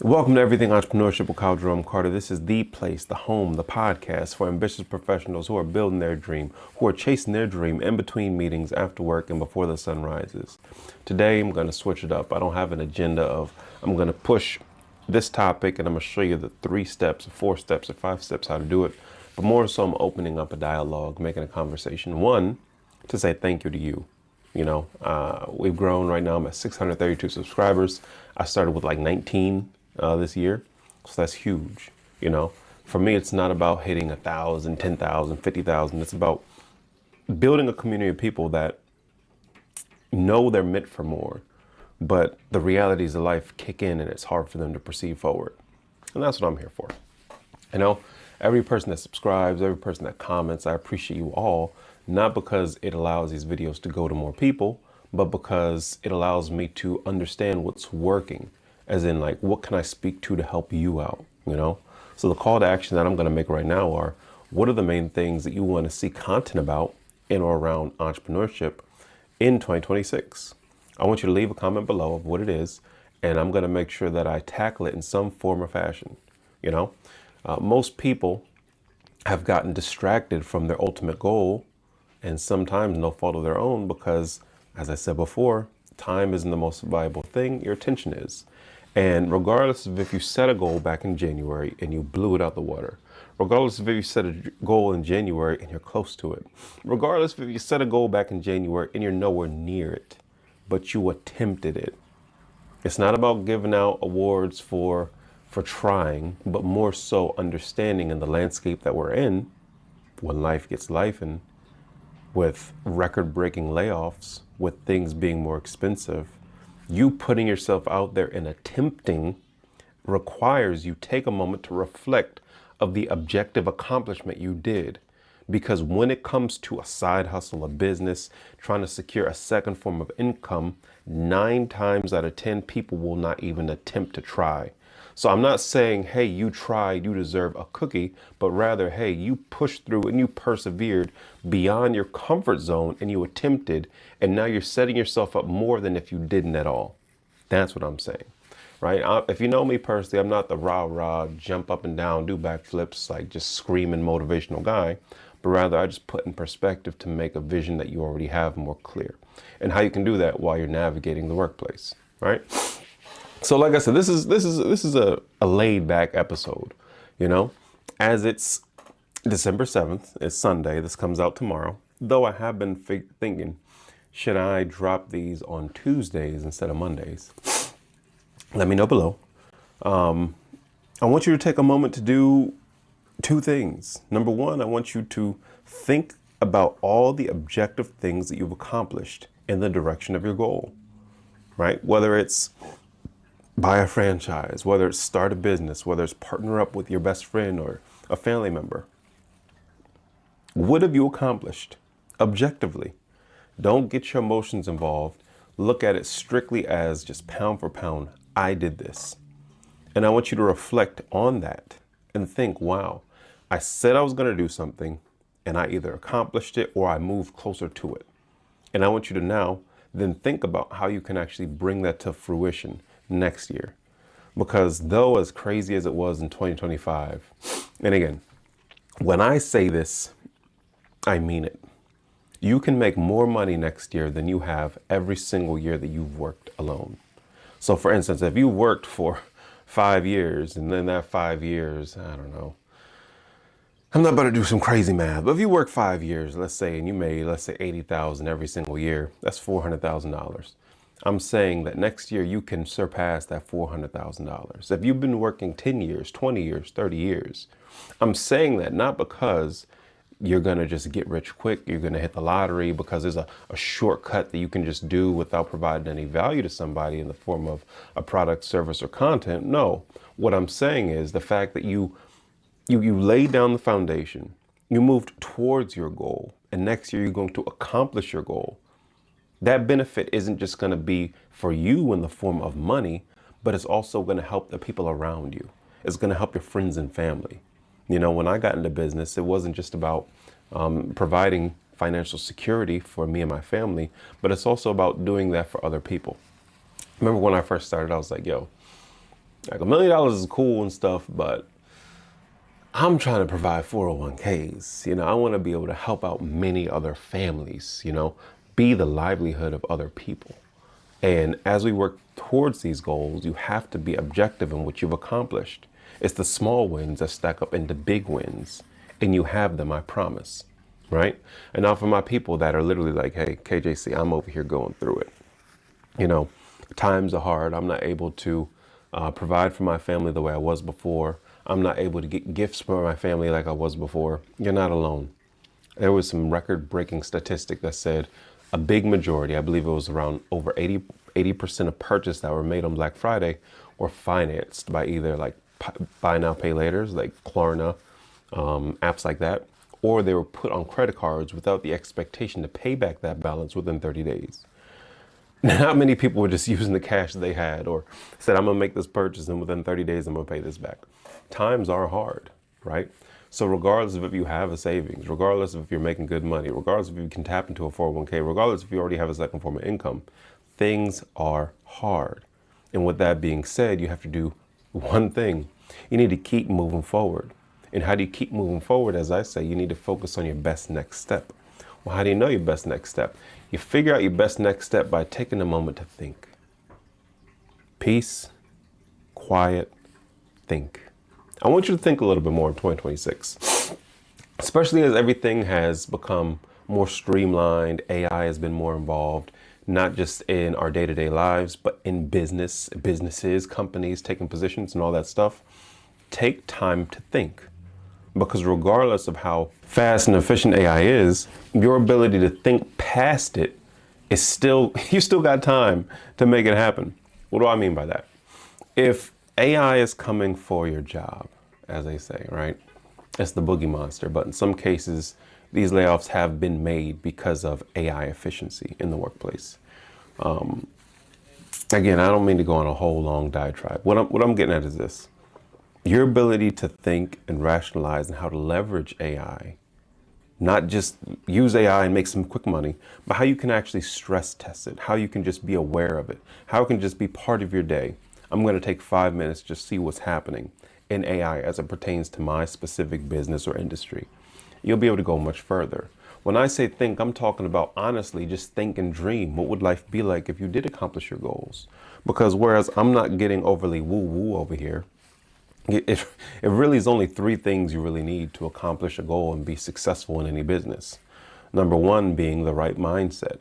Welcome to Everything Entrepreneurship with Kyle Jerome Carter. This is the place, the home, the podcast for ambitious professionals who are building their dream, who are chasing their dream in between meetings, after work, and before the sun rises. Today, I'm going to switch it up. I don't have an agenda of, I'm going to push this topic and I'm going to show you the 3 steps, or 4 steps, or 5 steps how to do it. But more so, I'm opening up a dialogue, making a conversation. One, to say thank you to you. We've grown. Right now I'm at 632 subscribers. I started with like 19 this year. So that's huge. For me, it's not about hitting 1,000, 10,000, 50,000. It's about building a community of people that know they're meant for more, but the realities of life kick in and it's hard for them to proceed forward. And that's what I'm here for. Every person that subscribes, every person that comments, I appreciate you all, not because it allows these videos to go to more people, but because it allows me to understand what's working. As in, like, what can I speak to help you out, So the call to action that I'm going to make right now are, what are the main things that you want to see content about in or around entrepreneurship in 2026? I want you to leave a comment below of what it is, and I'm going to make sure that I tackle it in some form or fashion. Most people have gotten distracted from their ultimate goal, and sometimes no fault of their own, because, as I said before, time isn't the most valuable thing, your attention is. And regardless of if you set a goal back in January and you blew it out the water, regardless of if you set a goal in January and you're close to it, regardless of if you set a goal back in January and you're nowhere near it, but you attempted it. It's not about giving out awards for trying, but more so understanding in the landscape that we're in, when life gets life, and with record-breaking layoffs, with things being more expensive, you putting yourself out there and attempting requires you take a moment to reflect of the objective accomplishment you did. Because when it comes to a side hustle, a business, trying to secure a second form of income, 9 times out of 10 people will not even attempt to try. So I'm not saying, hey, you tried, you deserve a cookie, but rather, hey, you pushed through and you persevered beyond your comfort zone and you attempted, and now you're setting yourself up more than if you didn't at all. That's what I'm saying, right? If you know me personally, I'm not the rah-rah, jump up and down, do backflips, like just screaming motivational guy, but rather I just put in perspective to make a vision that you already have more clear, and how you can do that while you're navigating the workplace, right? So like I said, this is a laid back episode, as it's December 7th, it's Sunday. This comes out tomorrow. Though I have been thinking, should I drop these on Tuesdays instead of Mondays? Let me know below. I want you to take a moment to do 2 things. Number 1, I want you to think about all the objective things that you've accomplished in the direction of your goal, right? Whether it's buy a franchise, whether it's start a business, whether it's partner up with your best friend or a family member. What have you accomplished objectively? Don't get your emotions involved. Look at it strictly as just pound for pound. I did this. And I want you to reflect on that and think, wow, I said I was going to do something and I either accomplished it or I moved closer to it. And I want you to now then think about how you can actually bring that to fruition next year. Because though as crazy as it was in 2025, and again, when I say this, I mean it. You can make more money next year than you have every single year that you've worked alone. So for instance, if you worked for 5 years and then that 5 years, I don't know, I'm not about to do some crazy math, but if you work 5 years, let's say, and you made, let's say 80,000 every single year, that's $400,000. I'm saying that next year you can surpass that $400,000. If you've been working 10 years, 20 years, 30 years, I'm saying that not because you're going to just get rich quick, you're going to hit the lottery, because there's a shortcut that you can just do without providing any value to somebody in the form of a product, service, or content. No, what I'm saying is the fact that you laid down the foundation, you moved towards your goal, and next year you're going to accomplish your goal. That benefit isn't just going to be for you in the form of money, but it's also going to help the people around you. It's going to help your friends and family. When I got into business, it wasn't just about providing financial security for me and my family, but it's also about doing that for other people. Remember when I first started, I was like, yo, Like $1 million is cool and stuff, but I'm trying to provide 401ks. I want to be able to help out many other families, be the livelihood of other people. And as we work towards these goals, you have to be objective in what you've accomplished. It's the small wins that stack up into big wins, and you have them, I promise. Right? And now for my people that are literally like, hey, KJC, I'm over here going through it. Times are hard. I'm not able to provide for my family the way I was before. I'm not able to get gifts for my family like I was before. You're not alone. There was some record-breaking statistic that said a big majority, I believe it was around over 80% of purchases that were made on Black Friday were financed by either like buy now, pay laters, like Klarna, apps like that, or they were put on credit cards without the expectation to pay back that balance within 30 days. Not many people were just using the cash that they had or said, I'm gonna make this purchase and within 30 days, I'm gonna pay this back. Times are hard, right? So regardless of if you have a savings, regardless of if you're making good money, regardless if you can tap into a 401k, regardless if you already have a second form of income, things are hard. And with that being said, you have to do one thing. You need to keep moving forward. And how do you keep moving forward? As I say, you need to focus on your best next step. Well, how do you know your best next step? You figure out your best next step by taking a moment to think. Peace, quiet, think. I want you to think a little bit more in 2026, especially as everything has become more streamlined. AI has been more involved, not just in our day-to-day lives, but in businesses, companies taking positions and all that stuff. Take time to think. Because regardless of how fast and efficient AI is, your ability to think past it is still, you still got time to make it happen. What do I mean by that? If AI is coming for your job, as they say, right? It's the boogie monster, but in some cases, these layoffs have been made because of AI efficiency in the workplace. Again, I don't mean to go on a whole long diatribe. What I'm getting at is this. Your ability to think and rationalize and how to leverage AI, not just use AI and make some quick money, but how you can actually stress test it, how you can just be aware of it, how it can just be part of your day. I'm going to take 5 minutes to just see what's happening in AI as it pertains to my specific business or industry. You'll be able to go much further. When I say think, I'm talking about honestly just think and dream. What would life be like if you did accomplish your goals? Because whereas I'm not getting overly woo-woo over here, it really is only 3 things you really need to accomplish a goal and be successful in any business. Number 1 being the right mindset.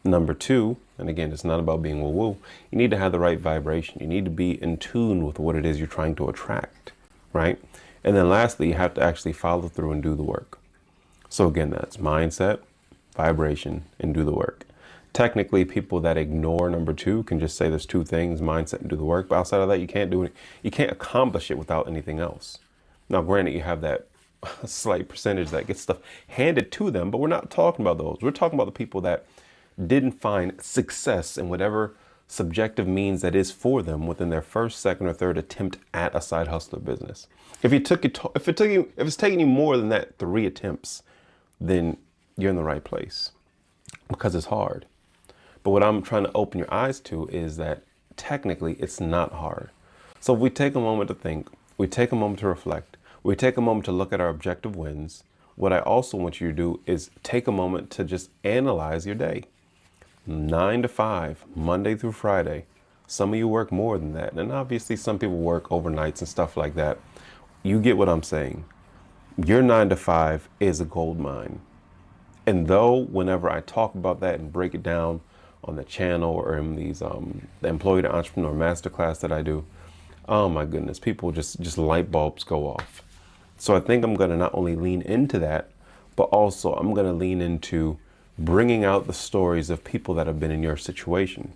Number 2, and again, it's not about being woo-woo, you need to have the right vibration. You need to be in tune with what it is you're trying to attract, right? And then lastly, you have to actually follow through and do the work. So again, that's mindset, vibration, and do the work. Technically, people that ignore number 2 can just say there's 2 things, mindset and do the work. But outside of that, you can't do it. You can't accomplish it without anything else. Now, granted, you have that slight percentage that gets stuff handed to them, but we're not talking about those. We're talking about the people that didn't find success in whatever subjective means that is for them within their first, second, or third attempt at a side hustler business. If it's taking you more than that 3 attempts, then you're in the right place because it's hard. But what I'm trying to open your eyes to is that technically it's not hard. So if we take a moment to think, we take a moment to reflect, we take a moment to look at our objective wins, what I also want you to do is take a moment to just analyze your day. 9 to 5, Monday through Friday. Some of you work more than that. And obviously some people work overnights and stuff like that. You get what I'm saying. Your 9 to 5 is a gold mine. And though whenever I talk about that and break it down on the channel or in these the Employee to Entrepreneur Masterclass that I do, oh my goodness, people just light bulbs go off. So I think I'm going to not only lean into that, but also I'm going to lean into bringing out the stories of people that have been in your situation.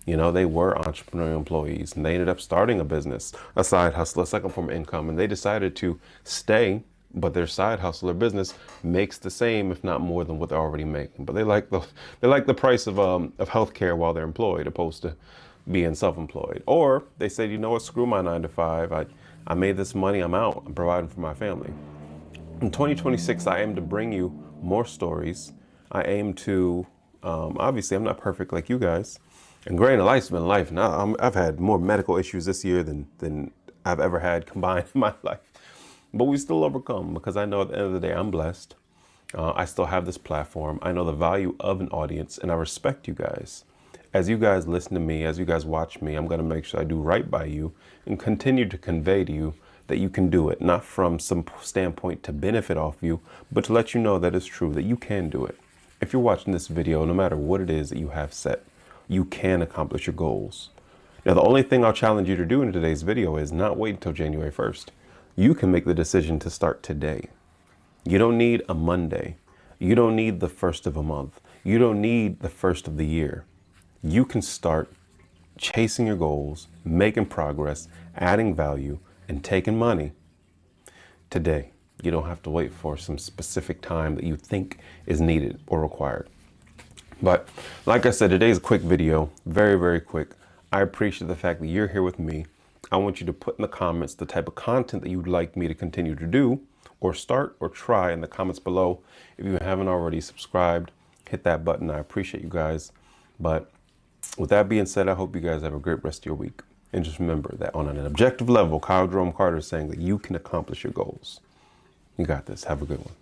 You know, they were entrepreneurial employees and they ended up starting a business, a side hustle, a second form of income, and they decided to stay, but their side hustle or business makes the same, if not more than what they're already making. But they like the price of healthcare while they're employed, opposed to being self-employed. Or they said, you know what, screw my 9 to 5. I made this money, I'm out, I'm providing for my family. In 2026, I aim to bring you more stories. I aim to, obviously I'm not perfect like you guys, And grain of life's been life. Now I've had more medical issues this year than I've ever had combined in my life. But we still overcome because I know at the end of the day, I'm blessed. I still have this platform. I know the value of an audience, and I respect you guys. As you guys listen to me, as you guys watch me, I'm going to make sure I do right by you and continue to convey to you that you can do it, not from some standpoint to benefit off you, but to let you know that it's true, that you can do it. If you're watching this video, no matter what it is that you have set, you can accomplish your goals. Now, the only thing I'll challenge you to do in today's video is not wait until January 1st. You can make the decision to start today. You don't need a Monday. You don't need the first of a month. You don't need the first of the year. You can start chasing your goals, making progress, adding value, and taking money today. You don't have to wait for some specific time that you think is needed or required. But like I said, today's a quick video, very, very quick. I appreciate the fact that you're here with me. I want you to put in the comments the type of content that you'd like me to continue to do or start or try in the comments below. If you haven't already subscribed, hit that button. I appreciate you guys. But with that being said, I hope you guys have a great rest of your week. And just remember that on an objective level, Kyle Jerome Carter is saying that you can accomplish your goals. You got this. Have a good one.